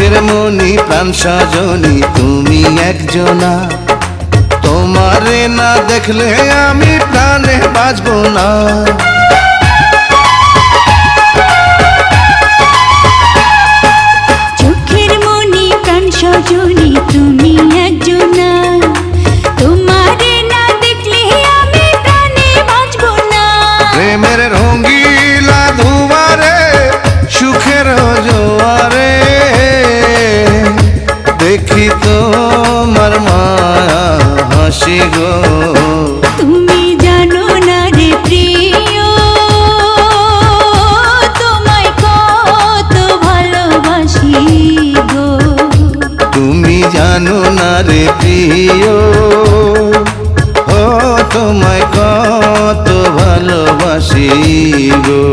চোখের মনি প্রাণ সজনী তুমি একজনা, তোমারে না দেখলে আমি প্রাণে বাঁচবো না। চোখের মনি প্রাণ সজনী তুমি একজনা, তোমারে না দেখলে আমি প্রাণে বাঁচবো না। প্রেমের রঙিলা দুয়ারে সুখের জোয়ারে দেখি তোমার মায়া হাসি গো। তুমি জানো না রে প্রিয়, তোমায় কত ভালোবাসি গো। তুমি জানো না রে প্রিয়, ও তোমায় কত ভালোবাসি গো।